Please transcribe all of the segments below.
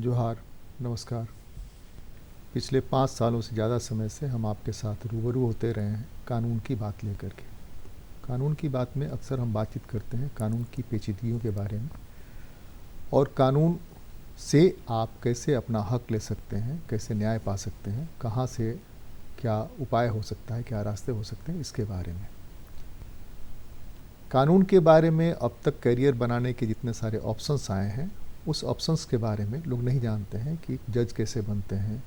जोहार, नमस्कार। पिछले 5 सालों से ज़्यादा समय से हम आपके साथ रूबरू होते रहे हैं कानून की बात लेकर के। कानून की बात में अक्सर हम बातचीत करते हैं कानून की पेचीदगियों के बारे में और कानून से आप कैसे अपना हक ले सकते हैं, कैसे न्याय पा सकते हैं, कहाँ से क्या उपाय हो सकता है, क्या रास्ते हो सकते हैं, इसके बारे में। कानून के बारे में अब तक करियर बनाने के जितने सारे ऑप्शंस आए हैं, उस ऑप्शंस के बारे में लोग नहीं जानते हैं कि जज कैसे बनते हैं,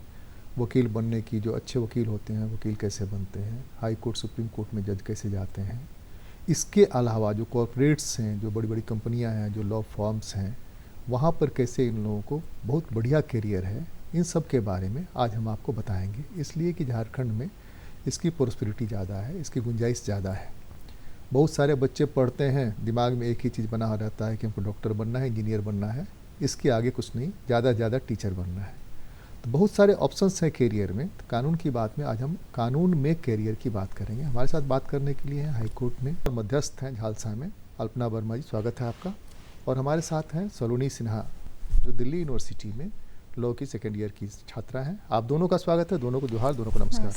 वकील बनने की जो अच्छे वकील होते हैं वकील कैसे बनते हैं, हाई कोर्ट सुप्रीम कोर्ट में जज कैसे जाते हैं। इसके अलावा जो कॉर्पोरेट्स हैं, जो बड़ी बड़ी कंपनियां हैं, जो लॉ फॉर्म्स हैं, वहाँ पर कैसे इन लोगों को बहुत बढ़िया करियर है, इन सब के बारे में आज हम आपको बताएंगे। इसलिए कि झारखंड में इसकी प्रॉस्पेरिटी ज़्यादा है, इसकी गुंजाइश ज़्यादा है। बहुत सारे बच्चे पढ़ते हैं, दिमाग में एक ही चीज़ बना रहता है कि हमको डॉक्टर बनना है, इंजीनियर बनना है, इसके आगे कुछ नहीं, ज़्यादा से ज़्यादा टीचर बनना है। तो बहुत सारे ऑप्शंस हैं करियर में। तो कानून की बात में आज हम कानून में करियर की बात करेंगे। हमारे साथ बात करने के लिए हैं हाई कोर्ट में और मध्यस्थ हैं झालसा में अल्पना वर्मा जी, स्वागत है आपका। और हमारे साथ हैं सलोनी सिन्हा जो दिल्ली यूनिवर्सिटी में लॉ की सेकेंड ईयर की छात्रा हैं। आप दोनों का स्वागत है, दोनों को जोहार, दोनों को नमस्कार।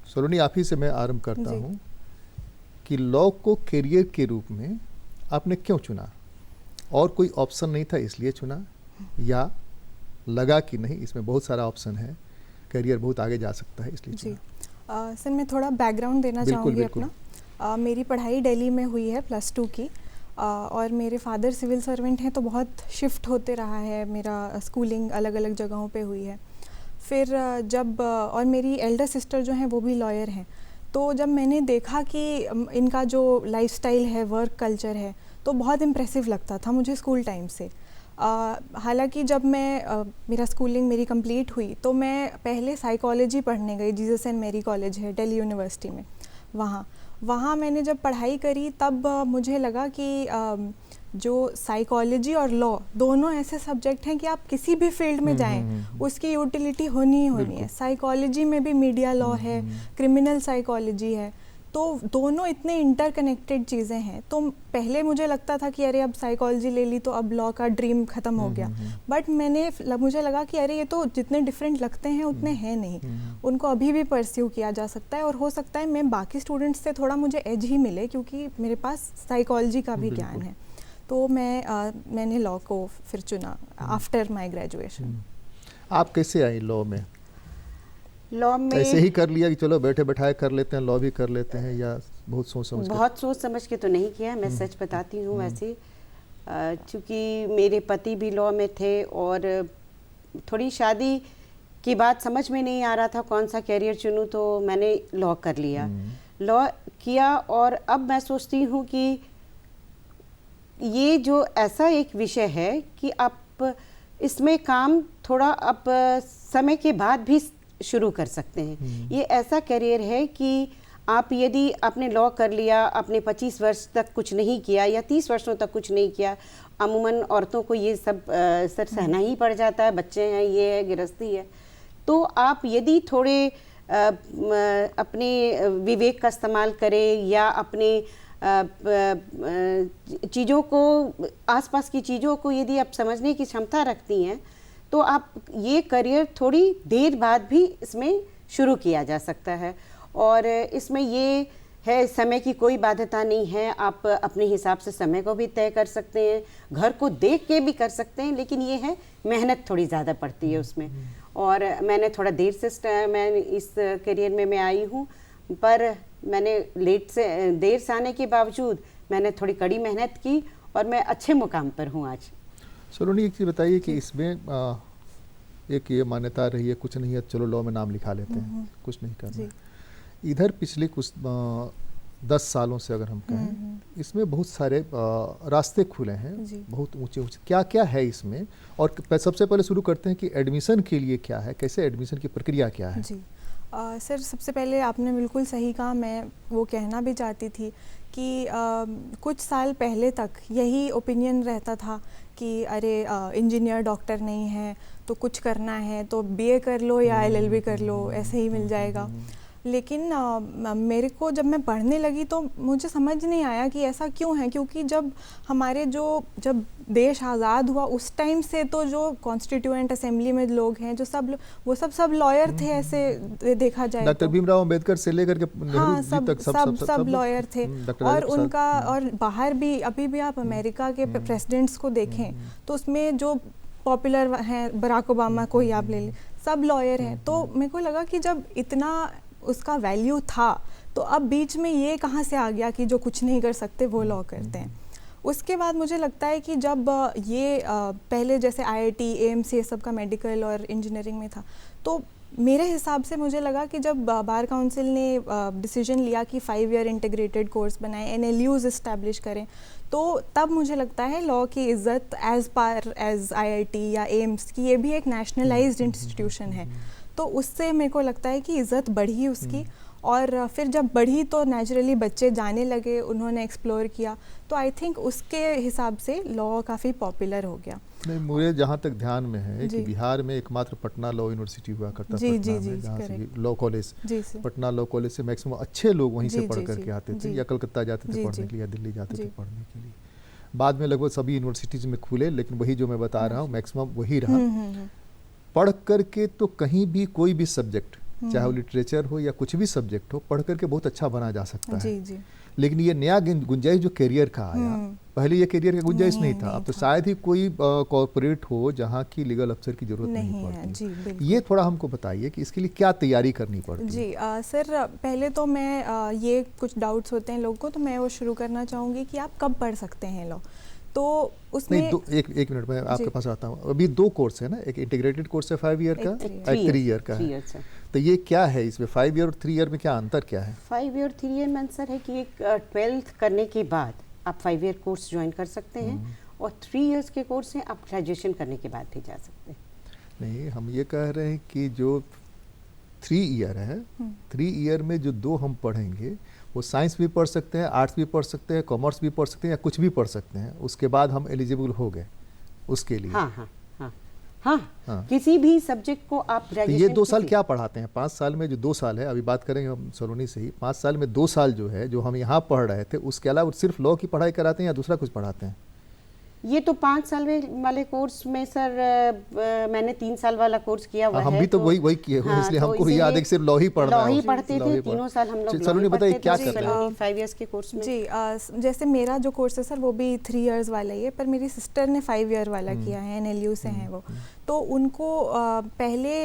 सलोनी, आप ही से मैं आरंभ करता हूँ कि लॉ को करियर के रूप में आपने क्यों चुना? और कोई ऑप्शन नहीं था इसलिए चुना, या लगा कि नहीं इसमें बहुत सारा ऑप्शन है, करियर बहुत आगे जा सकता है इसलिए चुना? सर मैं थोड़ा बैकग्राउंड देना चाहूँगी अपना। मेरी पढ़ाई दिल्ली में हुई है +2 की, और मेरे फादर सिविल सर्वेंट हैं, तो बहुत शिफ्ट होते रहा है, मेरा स्कूलिंग अलग अलग जगहों पे हुई है। फिर जब और मेरी एल्डर सिस्टर जो हैं वो भी लॉयर हैं, तो जब मैंने देखा कि इनका जो लाइफस्टाइल है, वर्क कल्चर है, तो बहुत इम्प्रेसिव लगता था मुझे स्कूल टाइम से। हालांकि जब मैं मेरा स्कूलिंग मेरी कंप्लीट हुई तो मैं पहले साइकोलॉजी पढ़ने गई, जीसस एंड मैरी कॉलेज है दिल्ली यूनिवर्सिटी में। वहाँ मैंने जब पढ़ाई करी तब मुझे लगा कि जो साइकोलॉजी और लॉ दोनों ऐसे सब्जेक्ट हैं कि आप किसी भी फील्ड में जाएं उसकी यूटिलिटी होनी ही होनी है। साइकोलॉजी में भी मीडिया लॉ है, क्रिमिनल साइकोलॉजी है, तो दोनों इतने इंटरकनेक्टेड चीज़ें हैं। तो पहले मुझे लगता था कि अरे अब साइकोलॉजी ले ली तो अब लॉ का ड्रीम ख़त्म हो गया, बट मुझे लगा कि अरे ये तो जितने डिफरेंट लगते हैं उतने हैं नहीं, उनको अभी भी परस्यू किया जा सकता है। और हो सकता है मैं बाकी स्टूडेंट्स से थोड़ा मुझे एज ही मिले क्योंकि मेरे पास साइकोलॉजी का भी ज्ञान है। तो मैंने लॉ को फिर चुना आफ्टर माय ग्रेजुएशन। आप कैसे आई लॉ में? लॉ में ऐसे ही कर लिया कि चलो बैठे बैठाए कर लेते हैं, लॉ भी कर लेते हैं, या बहुत सोच समझ के? तो नहीं किया, मैं सच बताती हूँ। वैसे चूँकि मेरे पति भी लॉ में थे और थोड़ी शादी की बात समझ में नहीं आ रहा था कौन सा कैरियर चुनूँ, तो मैंने लॉ कर लिया। लॉ किया और अब मैं सोचती हूँ कि ये जो ऐसा एक विषय है कि आप इसमें काम थोड़ा अब समय के बाद भी शुरू कर सकते हैं। ये ऐसा करियर है कि आप यदि आपने लॉ कर लिया, आपने 25 वर्ष तक कुछ नहीं किया या 30 वर्षों तक कुछ नहीं किया, अमूमन औरतों को ये सब सर सहना ही पड़ जाता है, बच्चे हैं, ये है, गृहस्थी है। तो आप यदि थोड़े अपने विवेक का इस्तेमाल करें या अपने चीज़ों को, आसपास की चीज़ों को यदि आप समझने की क्षमता रखती हैं, तो आप ये करियर थोड़ी देर बाद भी इसमें शुरू किया जा सकता है। और इसमें ये है, समय की कोई बाध्यता नहीं है, आप अपने हिसाब से समय को भी तय कर सकते हैं, घर को देख के भी कर सकते हैं, लेकिन ये है मेहनत थोड़ी ज़्यादा पड़ती है उसमें। और मैंने थोड़ा देर से मैं इस करियर में मैं आई हूँ, पर मैंने देर से आने के बावजूद मैंने थोड़ी कड़ी मेहनत की और मैं अच्छे मुकाम पर हूँ आज। सलोनी, एक चीज़ बताइए कि इसमें एक ये मान्यता रही है कुछ नहीं है चलो लॉ में नाम लिखा लेते हैं, कुछ नहीं करना। इधर पिछले कुछ 10 सालों से अगर हम कहें, इसमें बहुत सारे रास्ते खुले हैं, बहुत ऊंचे ऊंचे। क्या क्या है इसमें? और सबसे पहले शुरू करते हैं कि एडमिशन के लिए क्या है, कैसे एडमिशन की प्रक्रिया क्या है? सर सबसे पहले आपने बिल्कुल सही कहा, मैं वो कहना भी चाहती थी कि कुछ साल पहले तक यही ओपिनियन रहता था कि अरे इंजीनियर डॉक्टर नहीं है तो कुछ करना है तो बीए कर लो या एलएलबी कर लो, ऐसे ही मिल जाएगा। लेकिन मेरे को जब मैं पढ़ने लगी तो मुझे समझ नहीं आया कि ऐसा क्यों है, क्योंकि जब जब देश आज़ाद हुआ उस टाइम से तो जो कॉन्स्टिट्यूएंट असेंबली में लोग हैं जो वो सब लॉयर थे, ऐसे देखा जाए डॉक्टर भीमराव अंबेडकर से लेकर के हाँ, नेहरू जी तक सब लॉयर थे। और उनका और बाहर भी अभी भी आप अमेरिका के प्रेसिडेंट्स को देखें तो उसमें जो पॉपुलर हैं, बराक ओबामा को ही आप ले लें, सब लॉयर हैं। तो मेरे को लगा कि जब इतना उसका वैल्यू था तो अब बीच में ये कहाँ से आ गया कि जो कुछ नहीं कर सकते वो लॉ करते हैं। उसके बाद मुझे लगता है कि जब ये पहले जैसे IIT, AIMS ये सब का मेडिकल और इंजीनियरिंग में था, तो मेरे हिसाब से मुझे लगा कि जब बार काउंसिल ने डिसीजन लिया कि 5 ईयर इंटीग्रेटेड कोर्स बनाएं, NLUs इस्टेब्लिश करें, तो तब मुझे लगता है लॉ की इज़्ज़त एज पार एज IIT या AIMS की, ये भी एक नेशनलाइज्ड इंस्टीट्यूशन है, तो उससे मेरे को लगता है कि इज़्ज़त बढ़ी उसकी। और फिर जब बढ़ी तो नेचुरली बच्चे जाने लगे, उन्होंने एक्सप्लोर किया, तो आई थिंक उसके हिसाब से लॉ काफ़ी पॉपुलर हो गया। नहीं, मुझे जहाँ तक ध्यान में है कि बिहार में एकमात्र पटना लॉ यूनिवर्सिटी हुआ करता जी, पटना जी, में, जहाँ से correct. Law college, Patna law college से मैक्सिमम अच्छे लोग वहीं से पढ़ करके आते थे, या कलकत्ता जाते थे पढ़ने के लिए, या दिल्ली जाते थे पढ़ने के लिए। बाद में लगभग सभी यूनिवर्सिटीज़ में खुले, लेकिन वही जो मैं बता रहा हूँ मैक्सिमम वही रहा। पढ़ करके तो कहीं भी कोई भी सब्जेक्ट, चाहे वो लिटरेचर हो या कुछ भी सब्जेक्ट हो, पढ़ करके बहुत अच्छा बना जा सकता है। जी। लेकिन ये नया गुंजाइश जो करियर का आया, पहले ये करियर का गुंजाइश नहीं था। अब तो शायद ही कोई कॉर्पोरेट हो जहाँ की लीगल अफसर की जरूरत नहीं पड़ती। ये थोड़ा हमको बताइए कि इसके लिए क्या तैयारी करनी पड़ती है। जी सर, पहले तो मैं ये कुछ डाउट्स होते हैं लोगों को, तो मैं वो शुरू करना चाहूँगी कि आप कब पढ़ सकते हैं लॉ। तो उसमें एक मिनट में आपके पास आता हूँ। अभी 2 कोर्स है ना, एक इंटीग्रेटेड कोर्स है 5 ईयर का, एक 3 ईयर का है। तो ये क्या है इसमें, 5 ईयर और 3 ईयर में क्या अंतर क्या है? 5 ईयर 3 ईयर में आंसर है कि एक 12th करने के बाद आप 5 ईयर कोर्स ज्वाइन कर सकते हैं, और 3 इयर्स के कोर्स हैं आप ग्रेजुएशन करने के बाद भी जा सकते हैं। नहीं, हम ये कह रहे हैं कि जो 3 ईयर है, 3 ईयर में जो 2 हम पढ़ेंगे वो साइंस भी पढ़ सकते हैं, आर्ट्स भी पढ़ सकते हैं, कॉमर्स भी पढ़ सकते हैं, या कुछ भी पढ़ सकते हैं। उसके बाद हम एलिजिबल हो गए उसके लिए। हाँ, किसी भी सब्जेक्ट को आप ग्रेजुएशन। ये 2 साल क्या पढ़ाते हैं? 5 साल में जो 2 साल है, अभी बात करेंगे हम सलोनी से ही, 5 साल में 2 साल जो है, जो हम यहाँ पढ़ रहे थे, उसके अलावा सिर्फ लॉ की पढ़ाई कराते हैं या दूसरा कुछ पढ़ाते हैं? ये तो 5 साल वाले कोर्स में सर मैंने 3 साल वाला कोर्स किया हुआ है। हम भी तो वही किए हुए, इसलिए हमको याद है कि सिर्फ लॉ ही पढ़ना है। लॉ ही पढ़ते थे, 3 साल हम लोग लॉ ही पढ़ते थे। क्या करते हैं 5 इयर्स के कोर्स में? जी, जैसे मेरा जो कोर्स है सर वो भी 3 इयर्स वाला ही है, पर मेरी सिस्टर ने 5 ईयर वाला किया है, NLU से हैं वो, तो उनको पहले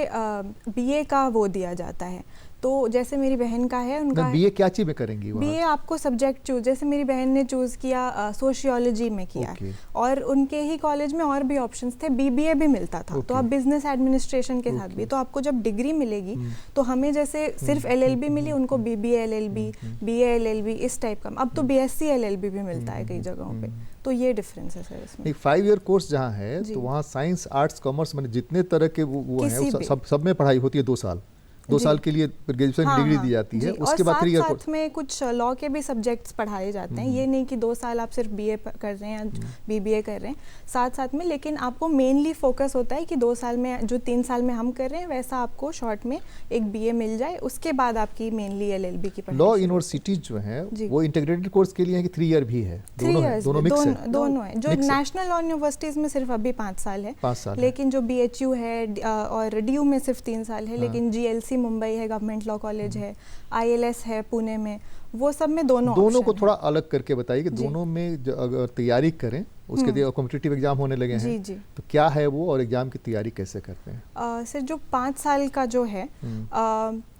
BA का वो दिया जाता है। तो जैसे मेरी बहन का है, उनका BA क्या चीज़ में करेंगी? BA आपको सब्जेक्ट चूज, जैसे मेरी बहन ने चूज़ किया सोशियोलॉजी में किया है, और उनके ही कॉलेज में और भी ऑप्शंस थे, BBA भी मिलता था। तो आप बिजनेस एडमिनिस्ट्रेशन के साथ भी, तो आपको जब डिग्री मिलेगी तो हमें जैसे सिर्फ LLB मिली, उनको BBA LLB, BA LLB इस टाइप का। अब तो BSc LLB भी मिलता है कई जगहों पे, तो ये डिफरेंस है सर इसमें। एक 5 ईयर कोर्स जहाँ है तो वहाँ साइंस, आर्ट्स, कॉमर्स, मैंने जितने तरह के वो हैं सब में पढ़ाई होती है 2 साल। 2 साल के लिए ग्रेजुएशन की डिग्री दी जाती है, उसके बाद 3 ईयर साथ में कुछ लॉ के भी सब्जेक्ट्स पढ़ाए जाते हैं। ये नहीं कि 2 साल आप सिर्फ BA कर रहे हैं या BBA कर रहे हैं, साथ में, लेकिन आपको मेनली फोकस होता है कि 2 साल में जो 3 साल में हम कर रहे हैं वैसा आपको शॉर्ट में एक BA मिल जाए, उसके बाद आपकी मेनली LLB की पढ़ाई। लॉ यूनिवर्सिटीज जो है वो इंटीग्रेटेड कोर्स के लिए है कि 3 ईयर भी है? दोनों है। जो नेशनल लॉ यूनिवर्सिटीज में सिर्फ अभी 5 साल है, 5 साल, लेकिन जो BHU है और DU में सिर्फ 3 साल है, लेकिन GLC मुंबई है, गवर्नमेंट लॉ कॉलेज है, ILS है पुणे में, वो सब में दोनों को थोड़ा अलग करके बताइए कि दोनों में अगर तैयारी करें, उसके लिए कॉम्पिटिटिव एग्जाम होने लगे हैं, जी, तो क्या है वो, और एग्जाम की तैयारी कैसे करते हैं? सर जो 5 साल का जो है,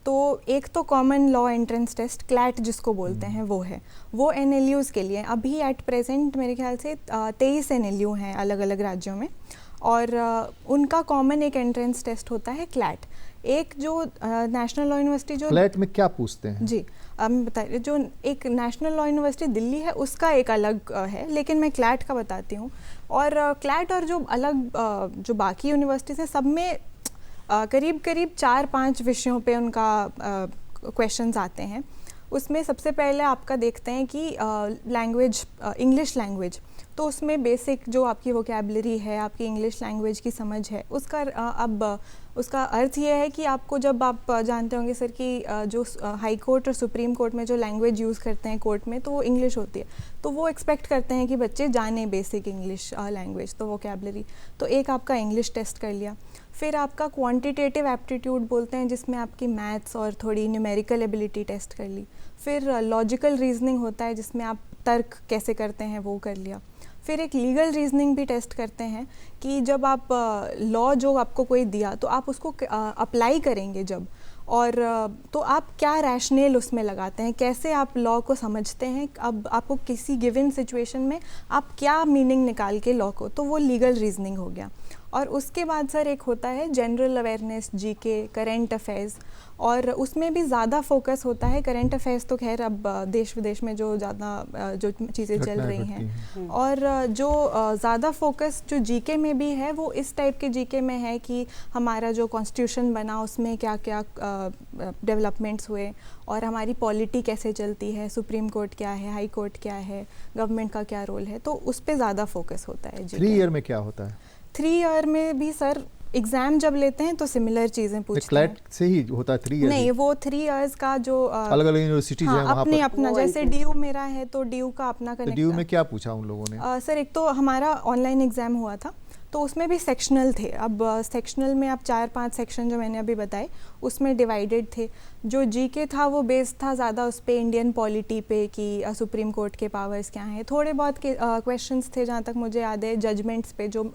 तो एक तो common law entrance test CLAT जिसको बोलते हैं वो NLUs के लिए। अभी एट प्रेजेंट मेरे ख्याल से 23 NLU हैं अलग अलग राज्यों में, और उनका कॉमन एक एंट्रेंस टेस्ट होता है क्लैट। एक जो नेशनल लॉ यूनिवर्सिटी जो क्लैट में क्या पूछते हैं? जी, मैं बताइए, जो एक नेशनल लॉ यूनिवर्सिटी दिल्ली है उसका एक अलग है, लेकिन मैं क्लैट का बताती हूँ। और क्लैट और जो अलग जो बाकी यूनिवर्सिटीज़ हैं सब में करीब 4-5 विषयों पे उनका क्वेश्चंस आते हैं। उसमें सबसे पहले आपका देखते हैं कि लैंग्वेज, इंग्लिश लैंग्वेज, तो उसमें बेसिक जो आपकी वोकैबुलरी है, आपकी इंग्लिश लैंग्वेज की समझ है, उसका अब उसका अर्थ ये है कि आपको, जब आप जानते होंगे सर कि जो हाई कोर्ट और सुप्रीम कोर्ट में जो लैंग्वेज यूज़ करते हैं कोर्ट में, तो वो इंग्लिश होती है, तो वो एक्सपेक्ट करते हैं कि बच्चे जाने बेसिक इंग्लिश लैंग्वेज, तो वोकैबलरी। तो एक आपका इंग्लिश टेस्ट कर लिया, फिर आपका क्वांटिटेटिव एप्टीट्यूड बोलते हैं जिसमें आपकी मैथ्स और थोड़ी न्यूमेरिकल एबिलिटी टेस्ट कर ली, फिर लॉजिकल रीजनिंग होता है जिसमें आप तर्क कैसे करते हैं वो कर लिया, फिर एक लीगल रीजनिंग भी टेस्ट करते हैं कि जब आप लॉ जो आपको कोई दिया तो आप उसको अप्लाई करेंगे जब, और तो आप क्या रैशनल उसमें लगाते हैं, कैसे आप लॉ को समझते हैं, अब आपको किसी गिवन सिचुएशन में आप क्या मीनिंग निकाल के लॉ को, तो वो लीगल रीजनिंग हो गया। और उसके बाद सर एक होता है general awareness, GK, current affairs, और उसमें भी ज़्यादा फोकस होता है। करंट अफेयर्स तो खैर अब देश विदेश में जो ज़्यादा जो चीज़ें चल रही हैं, और जो ज़्यादा फोकस जो जीके में भी है वो इस टाइप के जीके में है कि हमारा जो कॉन्स्टिट्यूशन बना उसमें क्या क्या डेवलपमेंट्स हुए, और हमारी पॉलिटी कैसे चलती है, सुप्रीम कोर्ट क्या है, हाई कोर्ट क्या है, गवर्नमेंट का क्या रोल है, तो उस पर ज़्यादा फोकस होता है। 3 ईयर में क्या होता है? 3 ईयर में भी सर एग्जाम जब लेते हैं तो सिमिलर चीजें पूछते हैं। क्लैट से ही होता है 3 ईयर? नहीं, वो 3 इयर्स का जो अलग अलग यूनिवर्सिटीज हैं वहाँ अपने पर अपना, जैसे डीयू मेरा है तो डीयू का अपना कनेक्ट। डीयू में क्या पूछा उन लोगों ने? सर एक तो हमारा ऑनलाइन एग्जाम हुआ था, तो उसमें भी सेक्शनल थे। अब सेक्शनल में आप 4-5 सेक्शन जो मैंने अभी बताए उसमें डिवाइडेड थे। जो जीके था वो बेस्ड था ज़्यादा उस पे इंडियन पॉलिटी पे कि सुप्रीम कोर्ट के पावर्स क्या हैं। थोड़े बहुत क्वेश्चंस थे जहाँ तक मुझे याद है जजमेंट्स पे, जो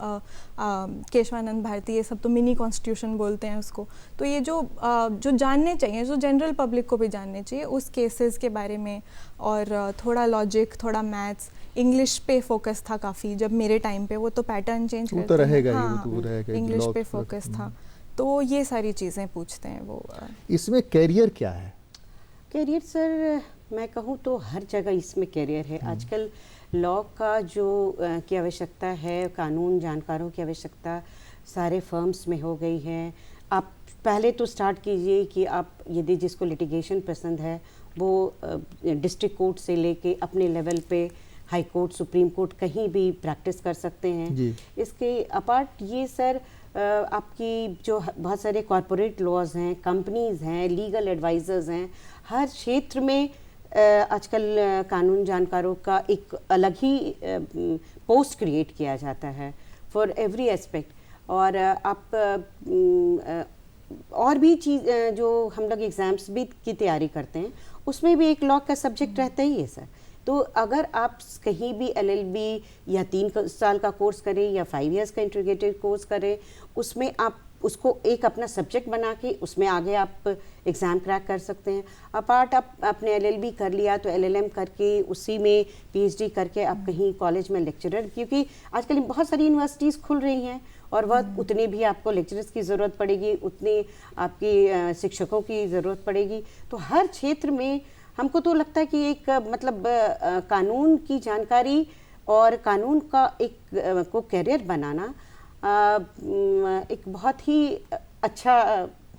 केशवानंद भारती, ये सब तो मिनी कॉन्स्टिट्यूशन बोलते हैं उसको। तो ये जो जानने चाहिए, जो जनरल पब्लिक को भी जानने चाहिए उस केसेस के बारे में, और थोड़ा लॉजिक, थोड़ा मैथ्स, इंग्लिश पे फोकस था काफ़ी जब मेरे टाइम पे। वो तो पैटर्न चेंज करते हैं, तो रहेगा ही, वो तो रहेगा, इंग्लिश पे फोकस था। तो ये सारी चीज़ें पूछते हैं वो। इसमें कैरियर क्या है? कैरियर सर मैं कहूँ तो हर जगह इसमें कैरियर है। आजकल लॉ का जो की आवश्यकता है, कानून जानकारों की आवश्यकता सारे फर्म्स में हो गई है। आप पहले तो स्टार्ट कीजिए कि आप यदि जिसको लिटिगेशन पसंद है वो डिस्ट्रिक्ट कोर्ट से लेके अपने लेवल पे हाई कोर्ट, सुप्रीम कोर्ट कहीं भी प्रैक्टिस कर सकते हैं। इसके अपार्ट ये सर आपकी जो बहुत सारे कॉरपोरेट लॉज हैं, कंपनीज हैं, लीगल एडवाइजर्स हैं, हर क्षेत्र में आजकल कानून जानकारों का एक अलग ही पोस्ट क्रिएट किया जाता है फॉर एवरी एस्पेक्ट। और आप और भी चीज़ जो हम लोग एग्ज़ाम्स भी की तैयारी करते हैं उसमें भी एक लॉ का सब्जेक्ट रहता ही है सर। तो अगर आप कहीं भी LLB या 3 साल का कोर्स करें या 5 इयर्स का इंटीग्रेटेड कोर्स करें, उसमें आप उसको एक अपना सब्जेक्ट बना के उसमें आगे आप एग्ज़ाम क्रैक कर सकते हैं। अपार्ट आप अपने LLB कर लिया तो LLM करके उसी में PhD करके आप कहीं कॉलेज में लेक्चरर, क्योंकि आजकल बहुत सारी यूनिवर्सिटीज़ खुल रही हैं और वह उतने भी आपको लेक्चरर्स की ज़रूरत पड़ेगी, उतनी आपकी शिक्षकों की ज़रूरत पड़ेगी। तो हर क्षेत्र में हमको तो लगता है कि एक मतलब कानून की जानकारी और कानून का एक को कैरियर बनाना एक बहुत ही अच्छा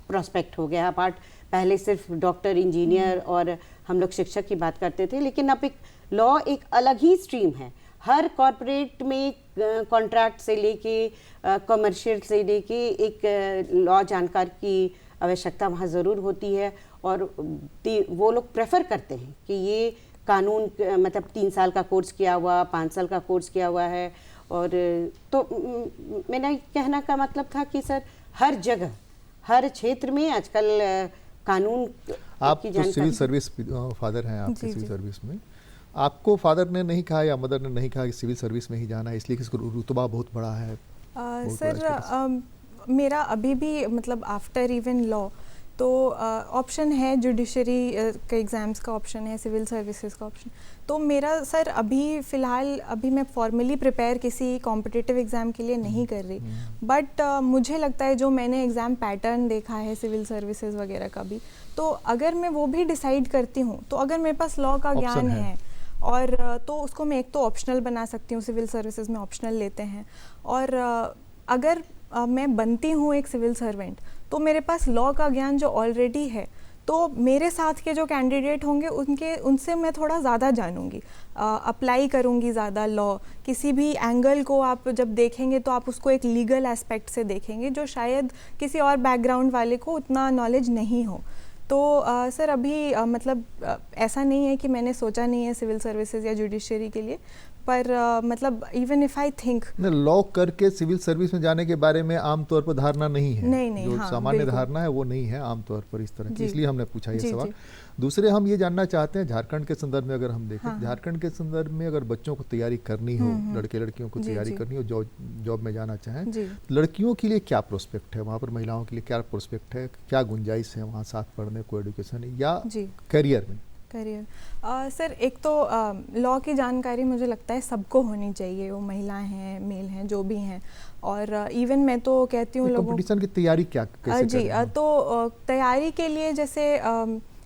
प्रोस्पेक्ट हो गया। अपार्ट पहले सिर्फ डॉक्टर, इंजीनियर और हम लोग शिक्षक की बात करते थे, लेकिन अब एक लॉ एक अलग ही स्ट्रीम है। हर कॉरपोरेट में कॉन्ट्रैक्ट से लेके कमर्शियल से लेके एक लॉ जानकार की आवश्यकता वहाँ ज़रूर होती है। और वो लोग प्रेफर करते हैं कि ये कानून मतलब 3 साल का कोर्स किया हुआ, 5 साल का कोर्स किया हुआ है। और तो मेरा कहना का मतलब था कि सर हर जगह, हर क्षेत्र में आजकल कानून आप तो सिविल सर्विस फादर हैं, आपके सिविल सर्विस में आपको फादर ने नहीं कहा या मदर ने नहीं कहा कि सिविल सर्विस में ही जाना है इसलिए कि इसका रुतबा बहुत बड़ा है? सर मेरा अभी भी मतलब आफ्टर इवन लॉ तो ऑप्शन है, जुडिशरी के एग्ज़ाम्स का ऑप्शन है, सिविल सर्विसेज का ऑप्शन। तो मेरा सर अभी फ़िलहाल अभी मैं फॉर्मली प्रिपेयर किसी कॉम्पिटिटिव एग्ज़ाम के लिए नहीं कर रही, बट मुझे लगता है जो मैंने एग्ज़ाम पैटर्न देखा है सिविल सर्विसेज वगैरह का भी, तो अगर मैं वो भी डिसाइड करती हूँ तो अगर मेरे पास लॉ का ज्ञान है और तो उसको मैं एक तो ऑप्शनल बना सकती हूँ, सिविल सर्विसेज में ऑप्शनल लेते हैं। और अगर मैं बनती हूँ एक सिविल सर्वेंट तो मेरे पास लॉ का ज्ञान जो ऑलरेडी है तो मेरे साथ के जो कैंडिडेट होंगे उनसे मैं थोड़ा ज़्यादा जानूंगी, अप्लाई करूंगी ज़्यादा लॉ। किसी भी एंगल को आप जब देखेंगे तो आप उसको एक लीगल एस्पेक्ट से देखेंगे, जो शायद किसी और बैकग्राउंड वाले को उतना नॉलेज नहीं हो। तो सर अभी मतलब ऐसा नहीं है कि मैंने सोचा नहीं है सिविल सर्विसेज या जुडिशरी के लिए, पर मतलब even if I think law करके सिविल सर्विस में जाने के बारे में आमतौर पर धारणा नहीं है। नहीं, जो हाँ, सामान्य धारणा है वो नहीं है आमतौर पर इस तरह की, इसलिए हमने पूछा ये सवाल। दूसरे हम ये जानना चाहते हैं झारखंड के संदर्भ में, अगर हम देखें हाँ, झारखंड के संदर्भ में अगर बच्चों को तैयारी करनी हो, लड़के लड़कियों को तैयारी करनी हो, जॉब में जाना चाहें, लड़कियों के लिए क्या प्रोस्पेक्ट है वहाँ पर, महिलाओं के लिए क्या प्रोस्पेक्ट है, क्या गुंजाइश है वहाँ साथ पढ़ने को, एडुकेशन या करियर में? करियर सर एक तो लॉ की जानकारी मुझे लगता है सबको होनी चाहिए, वो महिलाएं हैं मेल हैं जो भी हैं। और इवन मैं तो कहती हूँ लोगों, कंपटीशन की तैयारी क्या कैसे जी तो तैयारी के लिए जैसे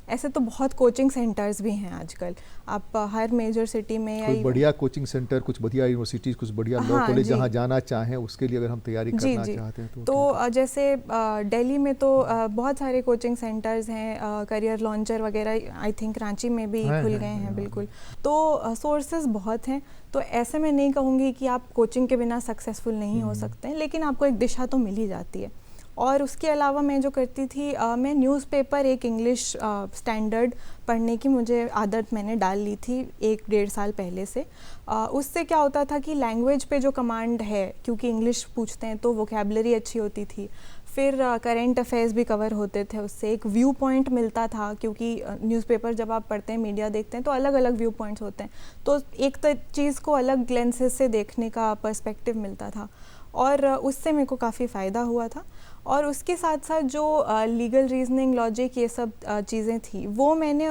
ऐसे तो बहुत कोचिंग सेंटर्स भी हैं आजकल, आप हर मेजर सिटी में या बढ़िया कोचिंग सेंटर, कुछ बढ़िया यूनिवर्सिटीज, कुछ बढ़िया लॉ कॉलेज जहाँ जाना चाहें उसके लिए अगर हम तैयारी करना चाहते हैं तो जैसे दिल्ली में तो बहुत सारे कोचिंग सेंटर्स हैं, करियर लॉन्चर वगैरह आई थिंक रांची में भी खुल गए हैं बिल्कुल। तो सोर्सेज बहुत हैं, तो ऐसे मैं नहीं कहूँगी कि आप कोचिंग के बिना सक्सेसफुल नहीं हो सकते हैं, लेकिन आपको एक दिशा तो मिल ही जाती है। और उसके अलावा मैं जो करती थी, मैं न्यूज़पेपर एक इंग्लिश स्टैंडर्ड पढ़ने की मुझे आदत मैंने डाल ली थी 1-1.5 साल पहले से। उससे क्या होता था कि लैंग्वेज पे जो कमांड है, क्योंकि इंग्लिश पूछते हैं तो वोकैबलरी अच्छी होती थी, फिर करेंट अफेयर्स भी कवर होते थे, उससे एक व्यू पॉइंट मिलता था, क्योंकि न्यूज़पेपर जब आप पढ़ते हैं, मीडिया देखते हैं तो अलग अलग व्यू पॉइंट्स होते हैं, तो एक चीज़ को अलग लेंसेज से देखने का पर्सपेक्टिव मिलता था, और उससे मेरे को काफ़ी फ़ायदा हुआ था। और उसके साथ साथ जो लीगल रीजनिंग, लॉजिक, ये सब चीज़ें थी वो मैंने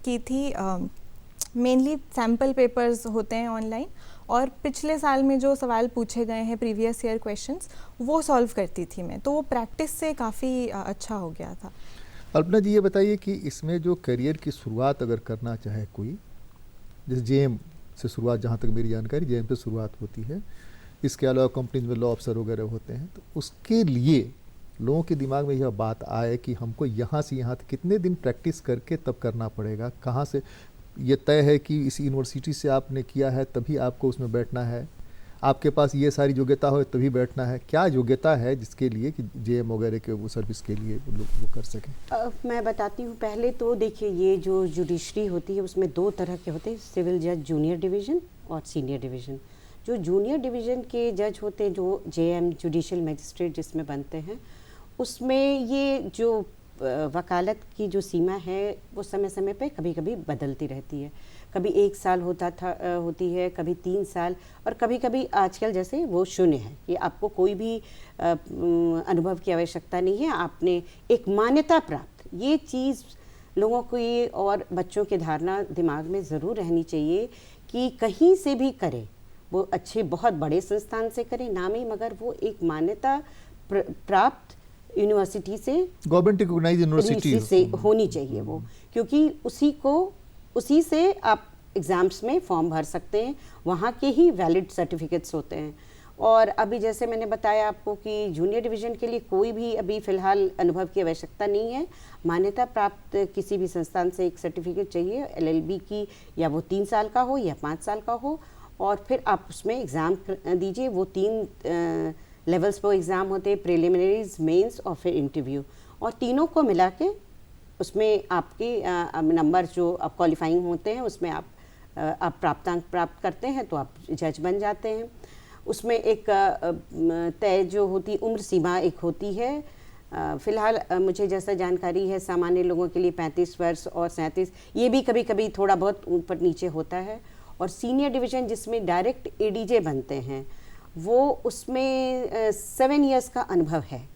की थी, मेनली सैम्पल पेपर्स होते हैं ऑनलाइन, और पिछले साल में जो सवाल पूछे गए हैं प्रीवियस ईयर क्वेश्चंस वो सॉल्व करती थी मैं, तो वो प्रैक्टिस से काफ़ी अच्छा हो गया था। अल्पना जी ये बताइए कि इसमें जो करियर की शुरुआत अगर करना चाहे कोई, जैसे जेएम से शुरुआत, जहाँ तक मेरी जानकारी जेएम से शुरुआत होती है, इसके अलावा कंपनीज में लॉ अफसर वगैरह होते हैं, तो उसके लिए लोगों के दिमाग में यह बात आए कि हमको यहाँ से यहाँ तक कितने दिन प्रैक्टिस करके तब करना पड़ेगा, कहाँ से ये तय है कि इस यूनिवर्सिटी से आपने किया है तभी आपको उसमें बैठना है, आपके पास ये सारी योग्यता हो तभी बैठना है, क्या योग्यता है जिसके लिए कि जेएम वगैरह के वो सर्विस के लिए वो कर सकें? मैं बताती हूँ। पहले तो देखिए, ये जो जुडिशरी होती है उसमें 2 तरह के होते हैं, सिविल जज जूनियर डिवीज़न और सीनियर डिवीज़न। जो जूनियर डिवीज़न के जज होते हैं, जो जेएम जुडिशियल मजिस्ट्रेट जिसमें बनते हैं, उसमें ये जो वकालत की जो सीमा है वो समय समय पे कभी कभी बदलती रहती है। कभी 1 साल होती है, कभी 3 साल, और कभी कभी आजकल जैसे वो 0 है, कि आपको कोई भी अनुभव की आवश्यकता नहीं है, आपने एक मान्यता प्राप्त, ये चीज़ लोगों को ये और बच्चों की धारणा दिमाग में ज़रूर रहनी चाहिए कि कहीं से भी करें, वो अच्छे बहुत बड़े संस्थान से करें नामी, मगर वो एक मान्यता प्राप्त यूनिवर्सिटी से, गवर्नमेंट रिकॉग्नाइज्ड यूनिवर्सिटी से होनी चाहिए वो, क्योंकि उसी से आप एग्ज़ाम्स में फॉर्म भर सकते हैं, वहाँ के ही वैलिड सर्टिफिकेट्स होते हैं। और अभी जैसे मैंने बताया आपको कि जूनियर डिवीज़न के लिए कोई भी अभी फ़िलहाल अनुभव की आवश्यकता नहीं है, मान्यता प्राप्त किसी भी संस्थान से एक सर्टिफिकेट चाहिए, एलएलबी की, या वो 3 साल का हो या 5 साल का हो, और फिर आप उसमें एग्ज़ाम दीजिए। वो 3 लेवल्स पर एग्ज़ाम होते हैं, प्रिलिमिनरीज, मेंस और फिर इंटरव्यू, और तीनों को मिला के उसमें आपके नंबर जो आप क्वालिफाइंग होते हैं उसमें आप प्राप्तांक प्राप्त करते हैं तो आप जज बन जाते हैं। उसमें एक तय जो होती उम्र सीमा एक होती है, फ़िलहाल मुझे जैसा जानकारी है सामान्य लोगों के लिए 35 वर्ष और 37, ये भी कभी कभी थोड़ा बहुत ऊपर नीचे होता है। और सीनियर डिवीज़न जिसमें डायरेक्ट एडीजे बनते हैं, वो उसमें 7 इयर्स का अनुभव है,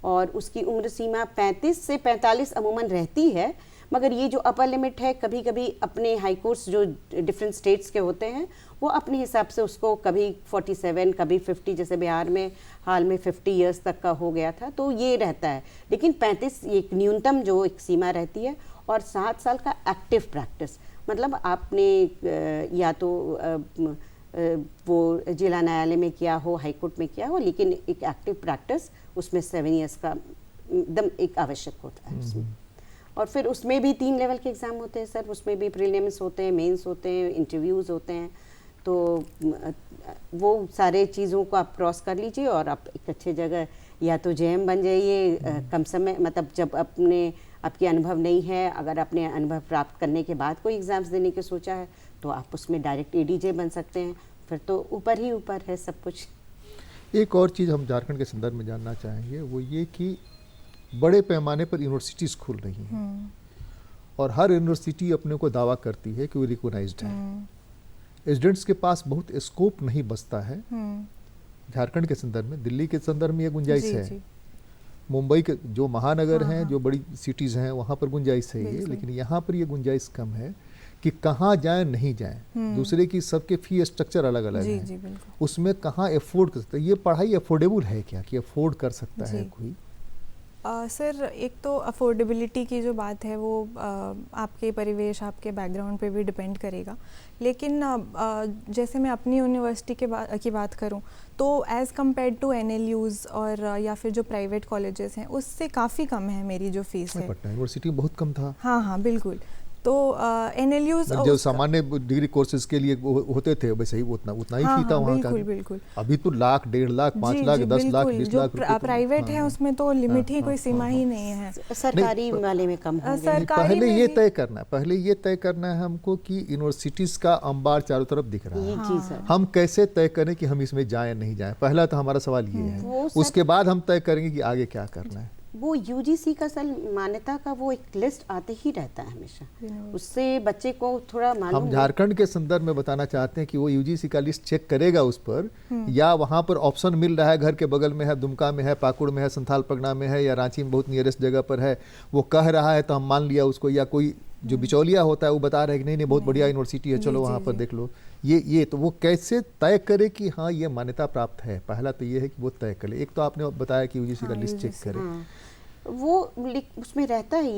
और उसकी उम्र सीमा 35 से 45 अमूमन रहती है, मगर ये जो अपर लिमिट है कभी कभी अपने हाई कोर्ट्स जो डिफरेंट स्टेट्स के होते हैं वो अपने हिसाब से उसको कभी 47, कभी 50, जैसे बिहार में हाल में 50 इयर्स तक का हो गया था, तो ये रहता है। लेकिन 35 एक न्यूनतम जो एक सीमा रहती है, और 7 साल का एक्टिव प्रैक्टिस, मतलब आपने या तो वो जिला न्यायालय में किया हो, हाई कोर्ट में किया हो, लेकिन एक एक्टिव प्रैक्टिस उसमें 7 इयर्स का एकदम एक आवश्यक होता है उसमें। और फिर उसमें भी 3 लेवल के एग्ज़ाम होते हैं सर, उसमें भी प्रीलिम्स होते हैं, मेंस होते हैं, इंटरव्यूज़ होते हैं। तो वो सारे चीज़ों को आप क्रॉस कर लीजिए और आप एक अच्छे जगह या तो जेएम बन जाइए कम समय, मतलब जब आपके अनुभव नहीं है, अगर आपने अनुभव प्राप्त करने के बाद कोई एग्ज़ाम्स देने की सोचा है तो आप उसमें डायरेक्ट एडीजे बन सकते हैं, फिर तो ऊपर ही ऊपर है सब कुछ। एक और चीज़ हम झारखंड के संदर्भ में जानना चाहेंगे, वो ये कि बड़े पैमाने पर यूनिवर्सिटीज़ खुल रही हैं और हर यूनिवर्सिटी अपने को दावा करती है कि वो रिकॉग्नाइज्ड है। स्टूडेंट्स के पास बहुत स्कोप नहीं बचता है। झारखंड के संदर्भ में, दिल्ली के संदर्भ में ये गुंजाइश है, मुंबई के जो महानगर हैं, जो बड़ी सिटीज़ हैं, वहाँ पर गुंजाइश है ये, लेकिन यहाँ पर ये गुंजाइश कम है कि कहाँ जाएं नहीं जाएं। दूसरे की सबके फी स्ट्रक्चर अलग अलग है, उसमें कहाँ अफोर्ड कर सकते हैं। ये पढ़ाई अफोर्डेबल है क्या, कि अफोर्ड कर सकता है कोई? सर एक तो अफोर्डेबिलिटी की जो बात है वो आपके परिवेश, आपके बैकग्राउंड पे भी डिपेंड करेगा, लेकिन जैसे मैं अपनी यूनिवर्सिटी की बात करूं तो एज़ कम्पेयर टू एनएलयूज़ और या फिर जो प्राइवेट कॉलेजेस हैं उससे काफ़ी कम है मेरी जो फीस है। पटना यूनिवर्सिटी में बहुत कम था। हाँ बिल्कुल। तो एनएलयूज़ जो सामान्य डिग्री कोर्सेज के लिए होते थे वैसे ही उतना ही फी था वहाँ का। बिल्कुल। अभी तो लाख, 1.5 लाख, 5 लाख, 10 लाख, 20 लाख रुपए। प्राइवेट है उसमें तो लिमिट ही कोई सीमा ही नहीं है। सरकारी वाले में कम हो गए। पहले ये तय करना है हमको कि यूनिवर्सिटीज का अंबार चारों तरफ दिख रहा है, हम कैसे तय करें कि हम इसमें जाएं नहीं जाएं। पहला तो हमारा सवाल ये है, उसके बाद हम तय करेंगे कि आगे क्या करना है। वो यूजीसी का मान्यता का वो एक लिस्ट आते ही रहता है हमेशा, उससे बच्चे को थोड़ा मालूम। हम झारखंड के संदर्भ में बताना चाहते हैं कि वो यूजीसी का लिस्ट चेक करेगा उस पर, या वहाँ पर ऑप्शन मिल रहा है, घर के बगल में है, दुमका में है, पाकुड़ में है, संथाल परगना में है, या रांची में बहुत नियरेस्ट जगह पर है, वो कह रहा है तो हम मान लिया उसको, या कोई जो बिचौलिया होता है वो बता रहा है कि नहीं बहुत बढ़िया यूनिवर्सिटी है, चलो वहाँ पर देख लो। ये तो वो कैसे तय करे कि हाँ ये मान्यता प्राप्त है? पहला तो ये है कि वो तय करे। एक तो आपने बताया कि यूजीसी का लिस्ट चेक करे, वो उसमें रहता है,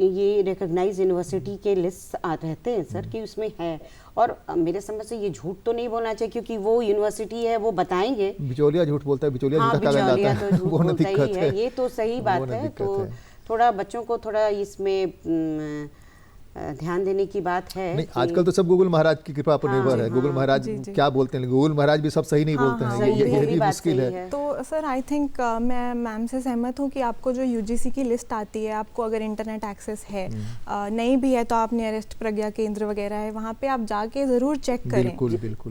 ये रिकॉग्नाइज यूनिवर्सिटी के लिस्ट रहते हैं सर कि उसमें है। और मेरे समझ से ये झूठ तो नहीं बोलना चाहिए, क्योंकि वो यूनिवर्सिटी है, वो बताएंगे। बिचौलिया झूठ बोलता है, बिचौलिया हाँ, बिचौलिया तो झूठ वो बोलता ही है, है। ये तो सही बात है। तो थोड़ा बच्चों को थोड़ा इसमें ध्यान देने की बात है। नहीं, आजकल तो सब गूगल महाराज की कृपा पर निर्भर है। गूगल महाराज क्या बोलते हैं, गूगल महाराज भी सब सही नहीं बोलते हैं, ये भी मुश्किल है। तो सर आई थिंक मैं मैम से सहमत हूँ कि आपको जो यूजीसी की लिस्ट आती है, आपको अगर इंटरनेट एक्सेस है, नहीं भी है तो आप नियरेस्ट प्रज्ञा केंद्र वगैरह है, वहाँ पे आप जाके ज़रूर चेक करें।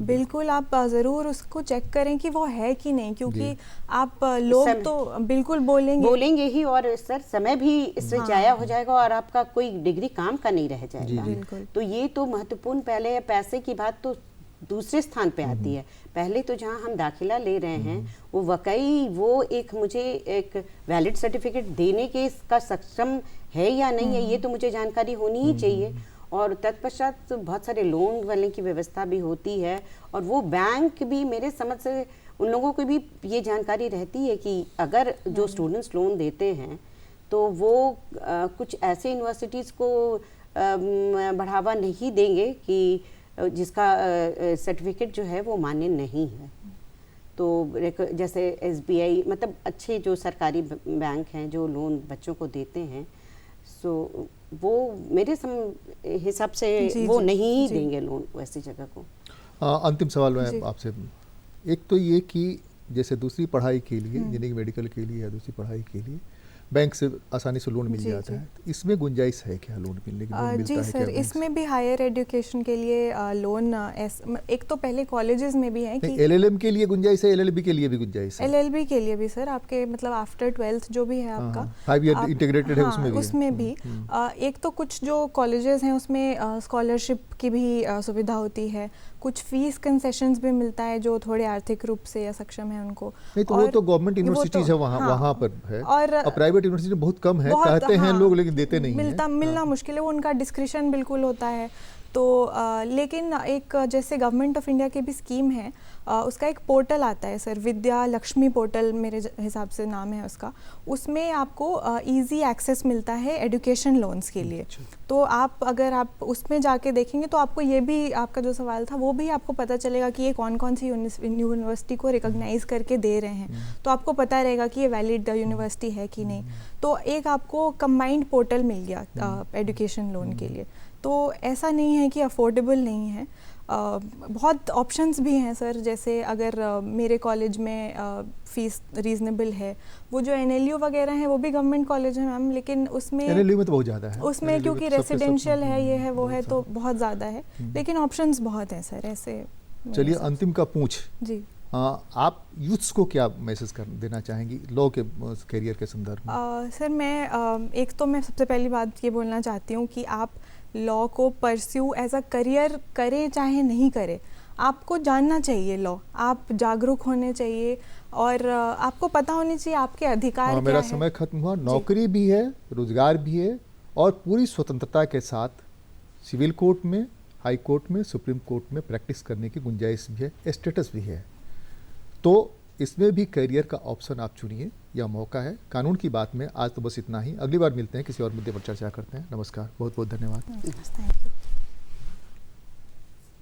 बिल्कुल आप ज़रूर उसको चेक करें कि वो है कि नहीं, क्योंकि आप लोग तो बिल्कुल बोलेंगे ही, और सर समय भी इससे जाया हो जाएगा और आपका कोई डिग्री काम का नहीं रह जाएगा। तो ये तो महत्वपूर्ण। पहले है पैसे की बात तो दूसरे स्थान पे आती है। पहले तो जहाँ हम दाखिला ले रहे हैं वो वाकई वो एक मुझे एक वैलिड सर्टिफिकेट देने के इसका सक्षम है या नहीं है, ये तो मुझे जानकारी होनी ही चाहिए। और तत्पश्चात बहुत सारे लोन वाले की व्यवस्था भी होती है, और वो बैंक भी मेरे समझ से उन लोगों को भी ये जानकारी रहती है कि अगर जो स्टूडेंट्स लोन देते हैं तो वो कुछ ऐसे यूनिवर्सिटीज़ को बढ़ावा नहीं देंगे कि जिसका सर्टिफिकेट जो है वो मान्य नहीं है। तो जैसे एसबीआई, मतलब अच्छे जो सरकारी बैंक हैं जो लोन बच्चों को देते हैं, सो वो मेरे हिसाब से वो नहीं देंगे लोन वैसी जगह को। अंतिम सवाल मैं आपसे, एक तो ये कि जैसे दूसरी पढ़ाई के लिए, इंजीनियरिंग मेडिकल के लिए या दूसरी पढ़ाई के लिए बैंक से आसानी से लोन मिल जाता है, तो इसमें गुंजाइश है क्या लोन मिलने की? जी सर, इसमें भी हायर एजुकेशन के लिए लोन एक तो पहले कॉलेजेस में भी है कि एलएलएम के लिए गुंजाइश है, एलएलबी के लिए भी गुंजाइश है। एलएलबी के लिए भी सर, आपके मतलब आफ्टर 12th जो भी है आपका 5 ईयर इंटीग्रेटेड है, उसमें भी एक तो कुछ जो कॉलेजेस हैं उसमें स्कॉलरशिप की भी सुविधा होती है, कुछ फीस कंसेशंस भी मिलता है जो थोड़े आर्थिक रूप से सक्षम है उनको। नहीं तो वो तो गवर्नमेंट यूनिवर्सिटीज है, वहाँ पर है, और प्राइवेट यूनिवर्सिटी बहुत कम है, कहते हैं लोग लेकिन देते नहीं है। मिलना मुश्किल है, वो उनका डिस्क्रिशन बिल्कुल होता है। तो लेकिन एक जैसे गवर्नमेंट ऑफ इंडिया की भी स्कीम है, उसका एक पोर्टल आता है सर, विद्या लक्ष्मी पोर्टल मेरे हिसाब से नाम है उसका। उसमें आपको इजी एक्सेस मिलता है एजुकेशन लोन्स के लिए। तो आप अगर आप उसमें जाके देखेंगे तो आपको ये भी, आपका जो सवाल था वो भी आपको पता चलेगा कि ये कौन कौन सी यूनिवर्सिटी को रिकॉग्नाइज करके दे रहे हैं। तो आपको पता रहेगा कि ये वैलिड यूनिवर्सिटी है कि नहीं। तो एक आपको कंबाइंड पोर्टल मिल गया एजुकेशन लोन के लिए। तो ऐसा नहीं है कि अफोर्डेबल नहीं है, बहुत ऑप्शंस भी हैं सर। जैसे अगर मेरे कॉलेज में फ़ीस रीज़नेबल है, वो जो NLU वगैरह है वो भी गवर्नमेंट कॉलेज है मैम, लेकिन उसमें NLU में तो बहुत ज़्यादा है, उसमें क्योंकि रेसिडेंशियल है, ये है वो है, तो बहुत ज़्यादा है, लेकिन ऑप्शंस बहुत हैं सर ऐसे। चलिए अंतिम का पूछ जी, आप यूथ्स को क्या मैसेज कर देना चाहेंगी लॉ के करियर के संदर्भ में? सर मैं एक तो मैं सबसे पहली बात ये बोलना चाहती हूँ कि आप लॉ को परस्यू एज अ करियर करें चाहे नहीं करें, आपको जानना चाहिए लॉ, आप जागरूक होने चाहिए और आपको पता होनी चाहिए आपके अधिकार क्या मेरा है। समय खत्म हुआ। नौकरी भी है, रोजगार भी है और पूरी स्वतंत्रता के साथ सिविल कोर्ट में, हाई कोर्ट में, सुप्रीम कोर्ट में प्रैक्टिस करने की गुंजाइश भी है, स्टेटस भी है। तो इसमें भी करियर का ऑप्शन आप चुनिए, यह मौका है। कानून की बात में आज तो बस इतना ही, अगली बार मिलते हैं, किसी और मुद्दे पर चर्चा करते हैं। नमस्कार, बहुत बहुत धन्यवाद। Thank you.